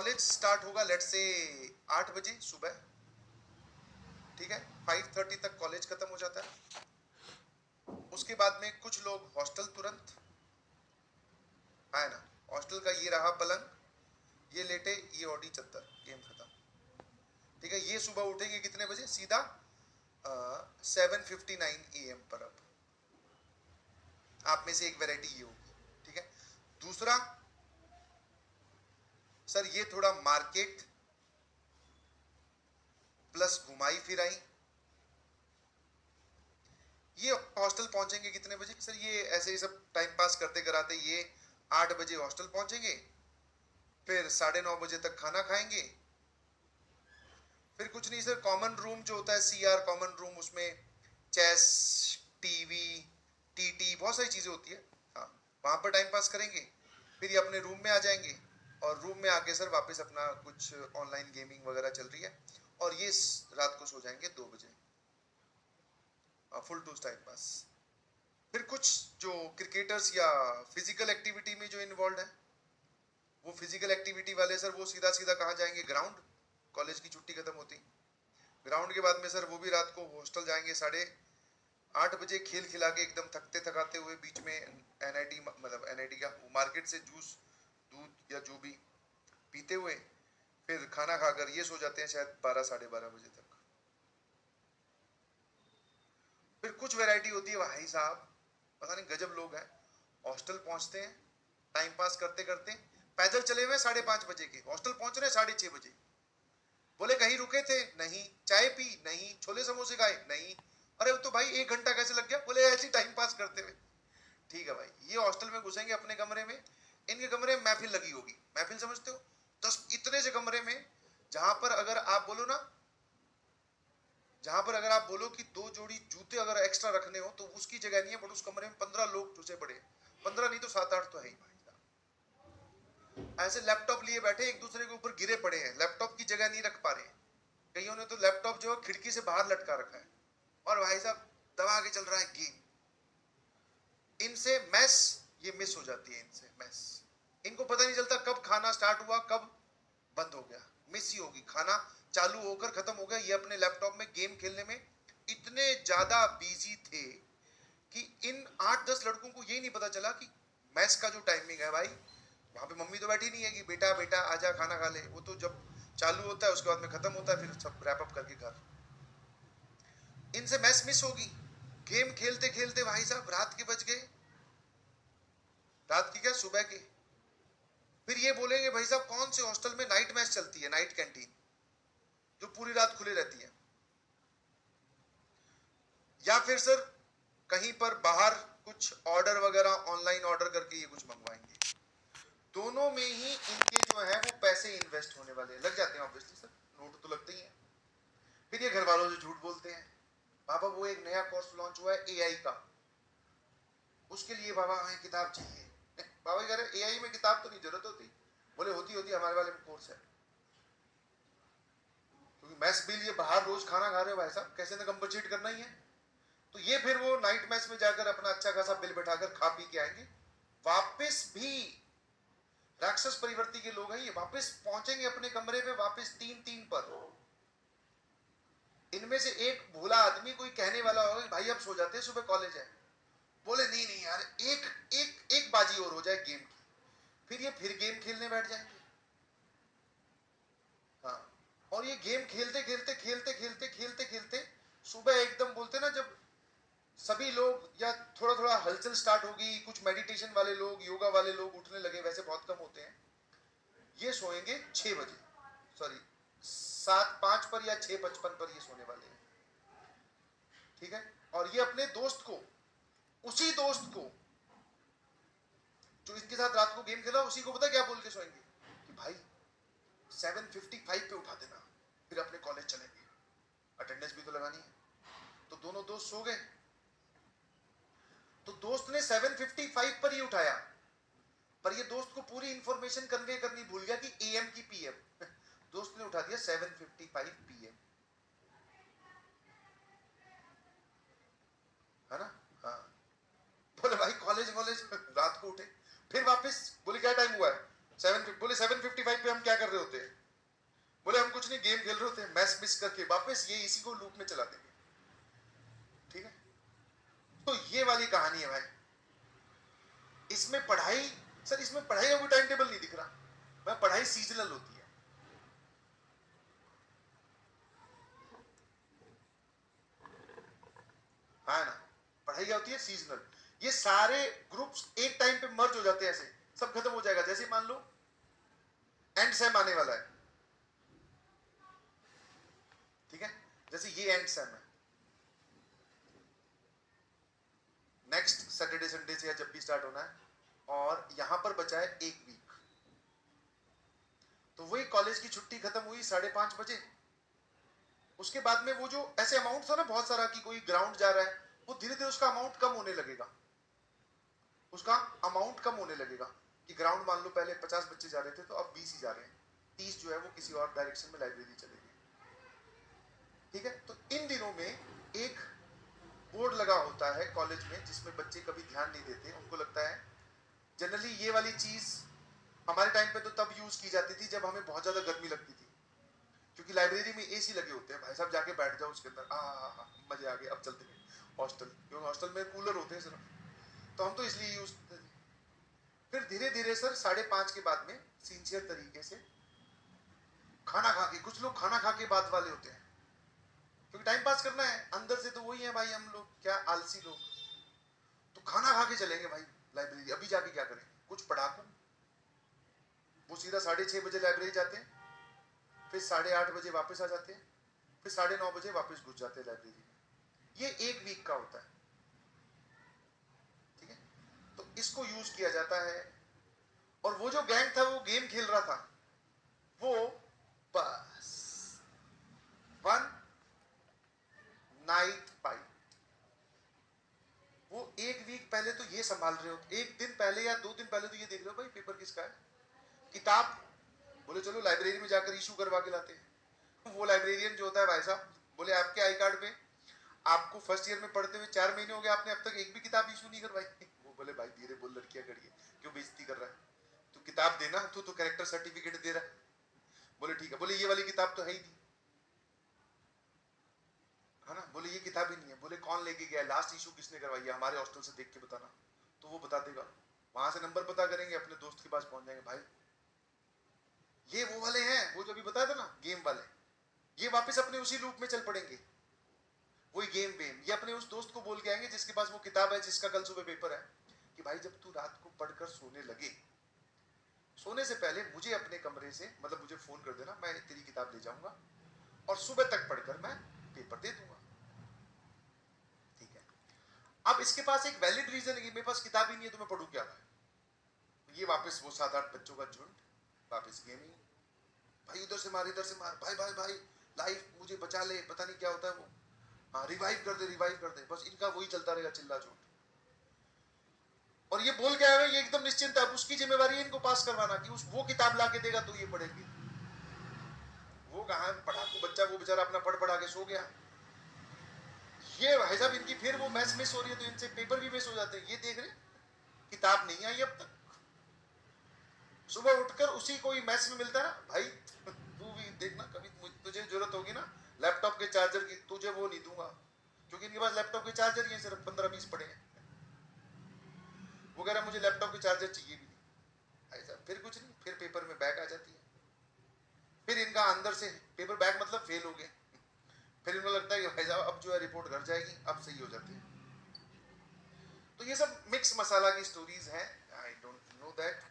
College start होगा let's say 8 बजे सुबह, ठीक है, 5:30 तक कॉलेज खत्म हो जाता है। उसके बाद में कुछ लोग हॉस्टल तुरंत है ना, हॉस्टल का ये रहा पलंग, ये लेटे, ये ऑडी चद्दर, गेम खत्म, ठीक है। ये सुबह उठेंगे कितने बजे? सीधा 7:59 AM पर। अब आप में से एक वैरायटी ये होगी, ठीक है। दूसरा, सर ये थोड़ा मार्केट प्लस घुमाई फिराई। ये हॉस्टल पहुंचेंगे कितने बजे? सर ये ऐसे ही सब टाइम पास करते कराते ये 8 बजे हॉस्टल पहुंचेंगे, फिर 9:30 बजे तक खाना खाएंगे। फिर कुछ नहीं सर, कॉमन रूम जो होता है CR कॉमन रूम, उसमें चेस, टीवी, टीटी, बहुत सारी चीज़ें होती है, हाँ, वहाँ पर टाइम पास करेंगे। फिर ये अपने रूम में आ जाएंगे, और रूम में आके सर वापस अपना कुछ ऑनलाइन गेमिंग वगैरह चल रही है, और ये रात को सो जाएंगे 2 बजे। Full to time pass. फिर कुछ जो क्रिकेटर्स या फिजिकल एक्टिविटी में जो इन्वॉल्व है, वो फिजिकल एक्टिविटी वाले सर वो सीधा सीधा कहाँ जाएंगे? ग्राउंड। कॉलेज की छुट्टी खत्म होती, ग्राउंड के बाद में सर वो भी रात को हॉस्टल जाएंगे 8:30 बजे, खेल खिला के एकदम थकते थकाते हुए, बीच में NIT, मतलब NIT का मार्केट से जूस, दूध या जो भी पीते हुए, फिर खाना खाकर ये सो जाते हैं शायद 12 12:30 बजे तक। फिर कुछ वैरायटी होती है भाई साहब, पता नहीं गजब लोग हैं, हॉस्टल पहुंचते हैं टाइम पास करते करते, पैदल चले हुए 5:30 बजे के, हॉस्टल पहुंच रहे 6:30 बजे। बोले कहीं रुके थे? नहीं। चाय पी? नहीं। छोले समोसे खाए? नहीं। अरे तो भाई 1 घंटा कैसे लग गया? बोले ऐसे ही टाइम पास करते हुए। ठीक है भाई, ये हॉस्टल में घुसेंगे अपने कमरे में, इनके कमरे में महफिल लगी होगी। महफिल समझते हो? 10 इतने से कमरे में, जहां पर अगर आप बोलो ना, जहां पर अगर आप बोलो कि 2 जोड़ी जूते अगर एक्स्ट्रा रखने हो तो उसकी जगह नहीं है, बट उस कमरे में 15 लोग घुसे पड़े, 15 नहीं तो 7 8 तो है ही भाई। ऐसे लैपटॉप लिए बैठे एक दूसरे के ऊपर गिरे पड़े हैं, लैपटॉप की जगह नहीं रख पा रहे हैं। कईयों ने तो लैपटॉप जो है खिड़की से बाहर लटका रखा है, और भाई साहब दबा के चल रहा है गेम। इनसे मैस ये मिस हो जाती है, इनसे मैस, इनको पता नहीं चलता कब खाना स्टार्ट हुआ कब बंद हो गया, मिस ही होगी। खाना चालू होकर खत्म हो गया, ये अपने लैपटॉप में गेम खेलने में इतने ज्यादा बिजी थे कि इन 8 10 लड़कों को यही नहीं पता चला कि मैस का जो टाइमिंग है भाई, वहां पे मम्मी तो बैठी नहीं है कि बेटा बेटा आजा खाना खा ले, वो तो जब चालू होता है उसके बाद में खत्म होता है, फिर सब रैप अप करके घर। इनसे मैच मिस होगी। गेम खेलते खेलते भाई साहब रात के बज गए, रात की क्या सुबह के। फिर ये बोलेंगे भाई साहब कौन से हॉस्टल में नाइट मैच चलती है, नाइट कैंटीन जो पूरी रात खुली रहती है, या फिर सर कहीं पर बाहर कुछ ऑर्डर वगैरह ऑनलाइन ऑर्डर करके ये कुछ मंगवाएंगे। दोनों में ही इनके जो है वो पैसे इन्वेस्ट होने वाले लग जाते हैं ऑब्वियसली सर, नोट तो लगते ही हैं। फिर ये घर वालों से झूठ बोलते हैं, पापा वो एक नया कोर्स लॉन्च हुआ है AI का, उसके लिए बाबा हमें किताब चाहिए। बाबा कह रहे AI में किताब तो नहीं जरूरत होती। बोले होती होती, हमारे वाले में कोर्स है, क्योंकि मैस बिल ये बाहर रोज खाना खा रहे हो भाई साहब, कैसे ना कंपनसेट करना ही है। तो ये फिर वो नाइट मैच में जाकर अपना अच्छा खासा बिल बैठाकर खा पी के आएंगे, वापस भी राक्षस परिवर्ती के लोग हैं ये, वापस पहुंचेंगे अपने कमरे पे वापस 3 पर। इनमें से एक भोला आदमी कोई कहने वाला होगा कि भाई अब सो जाते हैं सुबह कॉलेज है। बोले नहीं नहीं यार, एक एक एक बाजी और हो जाए गेम की, फिर ये फिर गेम खेलने बैठ जाएंगे। हाँ, और ये गेम खेलते खेलते खेलते खेलते खेलते खेलते सुबह एकदम बोलते ना, जब सभी लोग या थोड़ा थोड़ा हलचल स्टार्ट होगी, कुछ मेडिटेशन वाले लोग योगा वाले लोग उठने लगे, वैसे बहुत कम होते हैं, ये सोएंगे 6 बजे, सॉरी 7:05 पर या 6:55 पर ये सोने वाले हैं, ठीक है। और ये अपने दोस्त को, उसी दोस्त को जो इसके साथ रात को गेम खेला, उसी को पता क्या बोल के सोएंगे कि भाई 7:55 पे उठा देना, फिर अपने कॉलेज चलेंगे, अटेंडेंस भी तो लगानी है। तो दोनों दोस्त सो गए, तो दोस्त ने 7:55 पर ही उठाया, पर ये दोस्त को पूरी इंफॉर्मेशन कन्वे करनी भूल गया कि AM की PM। दोस्त ने उठा दिया 7:55 PM, है ना। हाँ, बोले भाई कॉलेज रात को उठे, फिर वापस बोले क्या टाइम हुआ है 7, बोले 7:55 पे हम क्या कर रहे होते मिस करके वापस ये इसी को लूप में चला देंगे। ठीक है, तो ये वाली कहानी है भाई। इसमें पढ़ाई, सर इसमें पढ़ाई का कोई टाइम टेबल नहीं दिख रहा। मैं पढ़ाई सीजनल होती है। हाँ ना, पढ़ाई क्या होती है? सीजनल। ये सारे ग्रुप्स एक टाइम पे मर्ज हो जाते हैं, ऐसे सब खत्म हो जाएगा। जैसे मान लो एंड सेम आने वाला है, ठीक है, जैसे ये एंड सेम है, नेक्स्ट सैटरडे संडे से या जब भी स्टार्ट होना है, और यहां पर बचा है एक वीक। तो वही कॉलेज की छुट्टी खत्म हुई 5:30 बजे। उसके बाद में वो जो ऐसे अमाउंट था ना बहुत सारा कि कोई ग्राउंड जा रहा है, वो धीरे धीरे उसका अमाउंट कम होने लगेगा। उसका अमाउंट कम होने लगेगा कि ग्राउंड मान लो पहले 50 बच्चे जा रहे थे तो अब 20 ही जा रहे हैं, 30 जो है वो किसी और डायरेक्शन में लाइब्रेरी चले गए। ठीक है, तो इन दिनों में एक बोर्ड लगा होता है कॉलेज में जिसमें बच्चे कभी ध्यान नहीं देते। उनको लगता है जनरली ये वाली चीज हमारे टाइम पे तो तब यूज की जाती थी जब हमें बहुत ज्यादा गर्मी लगती थी, क्योंकि लाइब्रेरी में एसी लगे होते हैं। भाई साहब जाके बैठ जाओ उसके अंदर, मजे आ गए, अब चलते हैं हॉस्टल, क्योंकि हॉस्टल में कूलर होते हैं सिर्फ, तो हम तो इसलिए यूज। फिर धीरे धीरे सर 5:30 के बाद में सिंसियर तरीके से खाना खा के, कुछ लोग खाना खा के बाद वाले होते हैं क्योंकि टाइम पास करना है, अंदर से तो वही है भाई हम लोग क्या आलसी लोग, तो खाना खा के चलेंगे भाई लाइब्रेरी। अभी जाके क्या करें, कुछ पढ़ाकू वो सीधा 6:30 बजे लाइब्रेरी जाते हैं, फिर 8:30 बजे वापस आ जाते हैं, फिर 9:30 बजे वापस घुस जाते हैं लाइब्रेरी में। ये एक वीक का होता है। ठीक है, तो इसको यूज किया जाता है। और वो जो गैंग था वो गेम खेल रहा था, वो बस वन नाइट फाइट, वो एक वीक पहले तो ये संभाल रहे हो, एक दिन पहले या 2 दिन पहले तो ये देख रहे हो भाई पेपर किसका है, किताब। बोले चलो लाइब्रेरी में जाकर इशू करवा के लाते हैं। वो लाइब्रेरियन जो होता है भाई साहब, बोले आपके आई कार्ड पे आपको फर्स्ट ईयर में पढ़ते हुए 4 महीने हो गए, आपने अब तक एक भी किताब इशू नहीं करवाई। वो बोले भाई धीरे बोल, लड़कियां खड़ी है, क्यों बेइज्जती कर रहा है, तू किताब देना, तू तो कैरेक्टर सर्टिफिकेट दे रहा है। बोले ठीक है, बोले ये वाली किताब तो है ही नहीं, है ना। बोले ये किताब ही नहीं है। बोले कौन लेके गया, लास्ट इशू किसने करवाई है, हमारे हॉस्टल से देख के बताना। तो वो बता देगा, वहां से नंबर पता करेंगे, अपने दोस्त के पास पहुंच जाएंगे, भाई ये वो वाले हैं, वो जो भी बताया था ना गेम वाले, ये वापस अपने उसी लूप में चल पड़ेंगे, वही गेम वेम। ये अपने उस दोस्त को बोल के आएंगे जिसके पास वो किताब है, जिसका कल सुबह पेपर है, कि भाई जब तू रात को पढ़कर सोने लगे, सोने से पहले मुझे अपने कमरे से मतलब मुझे फोन कर देना, मैं तेरी किताब ले जाऊंगा और सुबह तक पढ़कर मैं पेपर दे दूंगा। ठीक है, अब इसके पास एक वैलिड रीजन है कि मेरे पास किताब ही नहीं है तो मैं पढ़ूं क्या। ये वापस वो 7-8 बच्चों का झुंड, वापस गेमिंग, भाई उधर से मार इधर से मार, भाई भाई भाई लाइफ मुझे बचा ले, पता नहीं क्या होता है वो, हाँ रिवाइव कर दे रिवाइव कर दे, बस इनका वही चलता रहेगा चिल्ला झूठ। और ये बोल के आए ये एकदम निश्चिंत है, उसकी जिम्मेवारी है इनको पास करवाना, कि उस वो किताब ला के देगा तो ये पढ़ेगी। वो कहाँ पढ़ाकू बच्चा, वो बेचारा अपना पढ़ पढ़ा के सो गया। ये भाई साहब इनकी फिर वो मैच मिस हो रही है तो इनसे पेपर भी मिस हो जाते हैं। ये देख रहे किताब नहीं आई अब तक, सुबह उठकर उसी को ही मैच में मिलता है ना भाई, तू भी देखना कभी तुझे जरूरत होगी ना लैपटॉप के चार्जर की, तुझे वो नहीं दूंगा, क्योंकि इनके पास लैपटॉप के चार्जर ही सिर्फ 15-20 पड़े हैं। वो कह रहा मुझे लैपटॉप के चार्जर चाहिए भी नहीं। ऐसा फिर कुछ नहीं, फिर पेपर में बैक आ जाती है, फिर इनका अंदर से पेपर बैक मतलब फेल हो गए, फिर इनको लगता है कि भाई साहब अब जो है रिपोर्ट घर जाएगी, अब सही हो जाती है। तो ये सब मिक्स मसाला की स्टोरीज हैं, आई डोंट नो दैट।